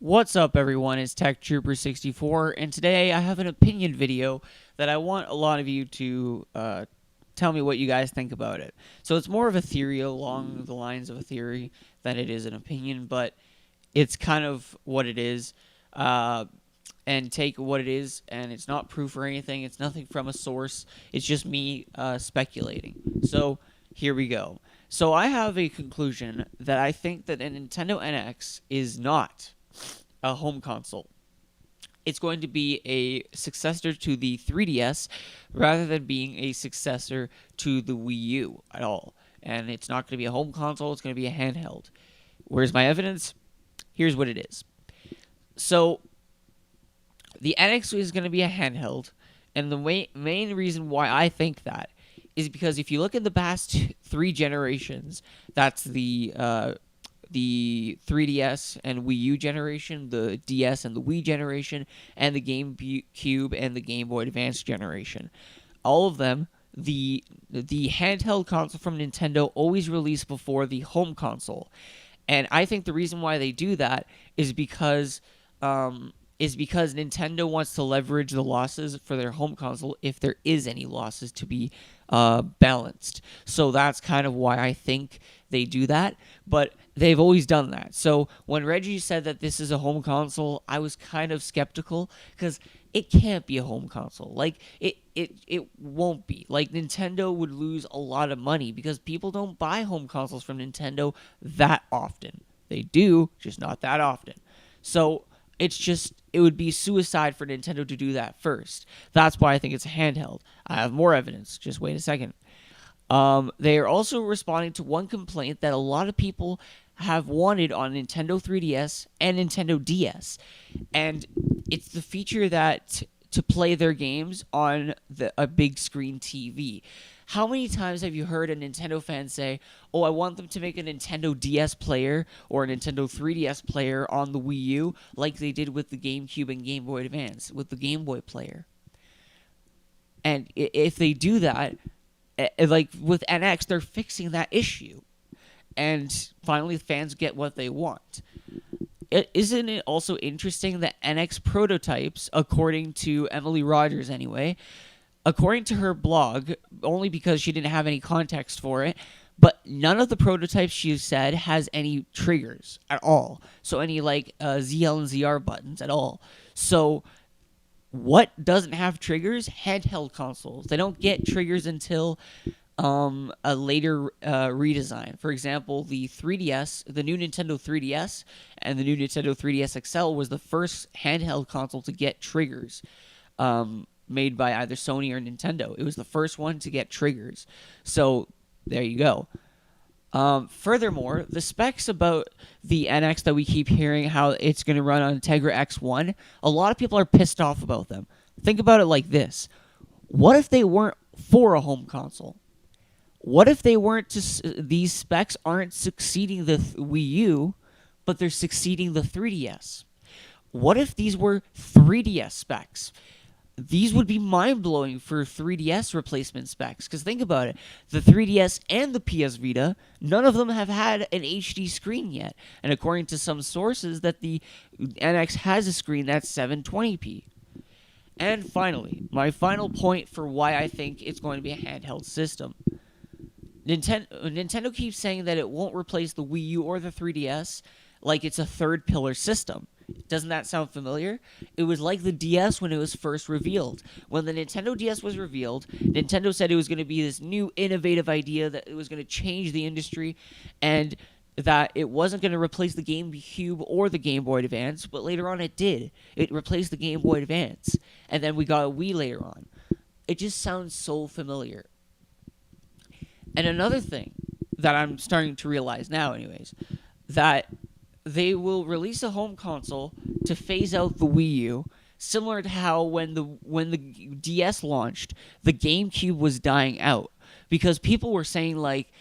What's up, everyone? It's Tech Trooper 64, and today I have an opinion video that I want a lot of you to tell me what you guys think about it. So it's more of a theory along the lines of a theory than it is an opinion, but it's kind of what it is. And take what it is, and it's not proof or anything. It's nothing from a source. It's just me speculating. So here we go. So I have a conclusion that I think that a Nintendo NX is not a home console. It's going to be a successor to the 3DS rather than being a successor to the Wii U at all. And it's not going to be a home console, it's going to be a handheld. Where's my evidence? Here's what it is. So, the NX is going to be a handheld, and the main reason why I think that is because if you look at the past three generations, that's the 3DS and Wii U generation, the DS and the Wii generation, and the GameCube and the Game Boy Advance generation. All of them, the handheld console from Nintendo always released before the home console. And I think the reason why they do that is because Nintendo wants to leverage the losses for their home console if there is any losses to be balanced. So that's kind of why I think they do that. But they've always done that. So when Reggie said that this is a home console, I was kind of skeptical because it can't be a home console. Like, it won't be. Like, Nintendo would lose a lot of money because people don't buy home consoles from Nintendo that often. They do, just not that often. So it would be suicide for Nintendo to do that first. That's why I think it's a handheld. I have more evidence. Just wait a second. They are also responding to one complaint that a lot of people have wanted on Nintendo 3DS and Nintendo DS. And it's the feature that to play their games on a big screen TV. How many times have you heard a Nintendo fan say, "Oh, I want them to make a Nintendo DS player or a Nintendo 3DS player on the Wii U like they did with the GameCube and Game Boy Advance, with the Game Boy player." And if they do that, like with NX, they're fixing that issue. And finally, fans get what they want. Isn't it also interesting that NX prototypes, according to Emily Rogers anyway, according to her blog, only because she didn't have any context for it, but none of the prototypes she said has any triggers at all. So any like ZL and ZR buttons at all. So what doesn't have triggers? Handheld consoles. They don't get triggers until a later redesign. For example, the 3DS, the new Nintendo 3DS, and the new Nintendo 3DS XL was the first handheld console to get triggers. Made by either Sony or Nintendo. It was the first one to get triggers. So, there you go. Furthermore, the specs about the NX that we keep hearing, how it's going to run on Tegra X1, a lot of people are pissed off about them. Think about it like this. What if they weren't for a home console? What if they weren't these specs aren't succeeding the Wii U, but they're succeeding the 3DS? What if these were 3DS specs? These would be mind-blowing for 3DS replacement specs. Because think about it. The 3DS and the PS Vita, none of them have had an HD screen yet. And according to some sources, that the NX has a screen that's 720p. And finally, my final point for why I think it's going to be a handheld system. Nintendo keeps saying that it won't replace the Wii U or the 3DS like it's a third pillar system. Doesn't that sound familiar? It was like the DS when it was first revealed. When the Nintendo DS was revealed, Nintendo said it was going to be this new innovative idea that it was going to change the industry and that it wasn't going to replace the GameCube or the Game Boy Advance, but later on it did. It replaced the Game Boy Advance, and then we got a Wii later on. It just sounds so familiar. And another thing that I'm starting to realize now anyways, that they will release a home console to phase out the Wii U, similar to how when the DS launched, the GameCube was dying out. Because people were saying, like,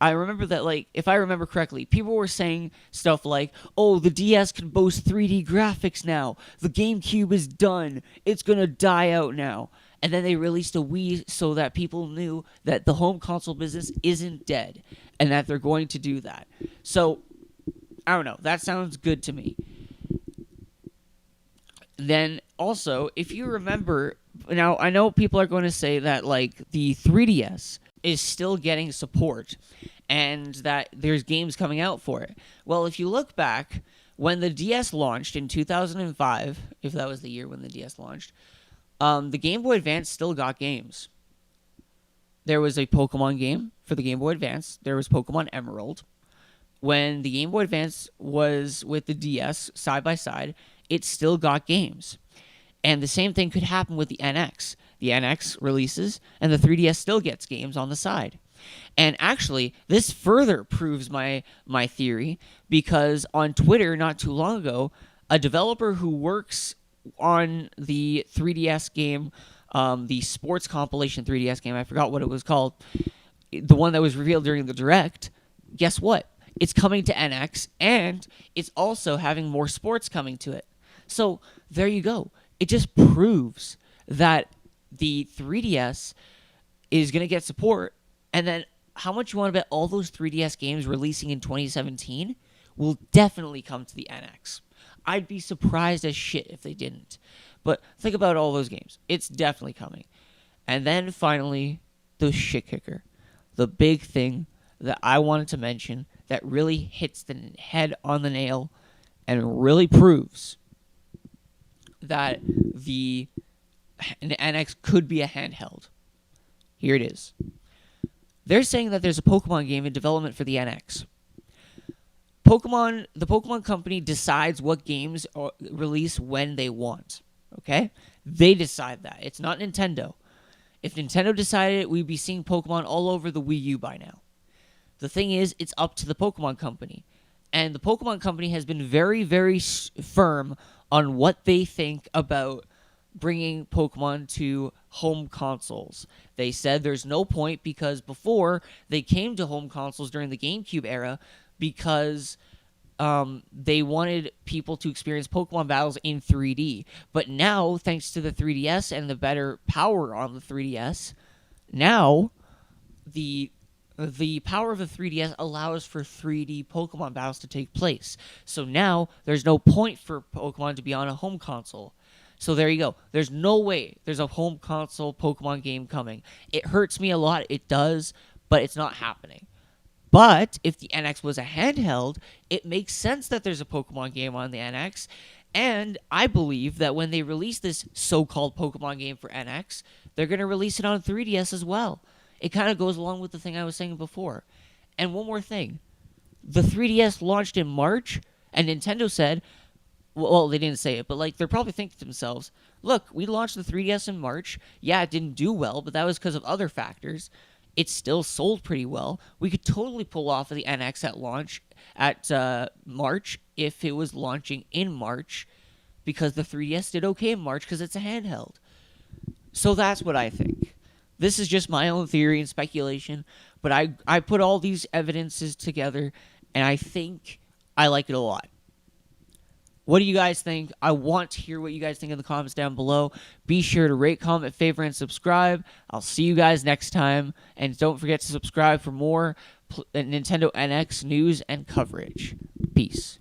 I remember that, like, if I remember correctly, people were saying stuff like, "Oh, the DS can boast 3D graphics now. The GameCube is done. It's gonna die out now." And then they released a Wii so that people knew that the home console business isn't dead and that they're going to do that. So, I don't know. That sounds good to me. Then also, if you remember, now I know people are going to say that like the 3DS is still getting support and that there's games coming out for it. Well, if you look back when the DS launched in 2005, if that was the year when the DS launched, the Game Boy Advance still got games. There was a Pokemon game for the Game Boy Advance. There was Pokemon Emerald. When the Game Boy Advance was with the DS side by side, it still got games. And the same thing could happen with the NX. The NX releases, and the 3DS still gets games on the side. And actually, this further proves my theory, because on Twitter not too long ago, a developer who works on the 3DS game, the sports compilation 3DS game, I forgot what it was called, the one that was revealed during the Direct, guess what? It's coming to NX, and it's also having more sports coming to it. So there you go. It just proves that the 3DS is going to get support, and then how much you want to bet all those 3DS games releasing in 2017 will definitely come to the NX. I'd be surprised as shit if they didn't. But think about all those games. It's definitely coming. And then finally, the shit kicker. The big thing that I wanted to mention that really hits the head on the nail and really proves that the NX could be a handheld. Here it is. They're saying that there's a Pokemon game in development for the NX. The Pokemon company decides what games release when they want. Okay? They decide that. It's not Nintendo. If Nintendo decided it, we'd be seeing Pokemon all over the Wii U by now. The thing is, it's up to the Pokemon company. And the Pokemon company has been very, very firm on what they think about bringing Pokemon to home consoles. They said there's no point because before they came to home consoles during the GameCube era because they wanted people to experience Pokemon battles in 3D. But now, thanks to the 3DS and the better power on the 3DS, now the power of the 3DS allows for 3D Pokemon battles to take place. So now there's no point for Pokemon to be on a home console. So there you go. There's no way there's a home console Pokemon game coming. It hurts me a lot. It does, but it's not happening. But if the NX was a handheld, it makes sense that there's a Pokemon game on the NX. And I believe that when they release this so-called Pokemon game for NX, they're going to release it on 3DS as well. It kind of goes along with the thing I was saying before. And one more thing. The 3DS launched in March, and Nintendo said, well, they didn't say it, but like they're probably thinking to themselves, look, we launched the 3DS in March. Yeah, it didn't do well, but that was because of other factors. It still sold pretty well. We could totally pull off of the NX at launch at March if it was launching in March because the 3DS did okay in March because it's a handheld. So that's what I think. This is just my own theory and speculation, but I put all these evidences together, and I think I like it a lot. What do you guys think? I want to hear what you guys think in the comments down below. Be sure to rate, comment, favor, and subscribe. I'll see you guys next time, and don't forget to subscribe for more Nintendo NX news and coverage. Peace.